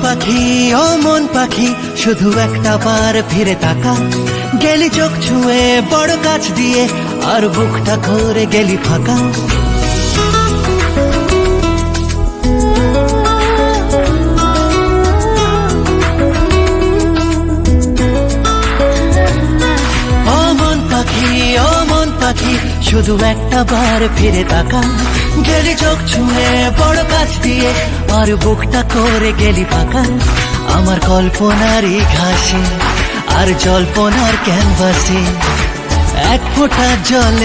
পাখি, ও মন পাখি, শুধু একটা বার ফিরে তাকা। গেলি চোখ ছুঁয়ে বড় কাছ দিয়ে, আর বুকটা করে গেলি ফাঁকা। ও মন পাখি, ও মন পাখি, শুধু একটা বার ফিরে তাকা। গেলি চোখ ছুঁয়ে বড় কাছ দিয়ে, আর বুকটা করে গেলি ফাঁকা। আমার কল্পনারই ঘাসে আর জল্পনার ক্যানভাসে এক ফোঁটা জল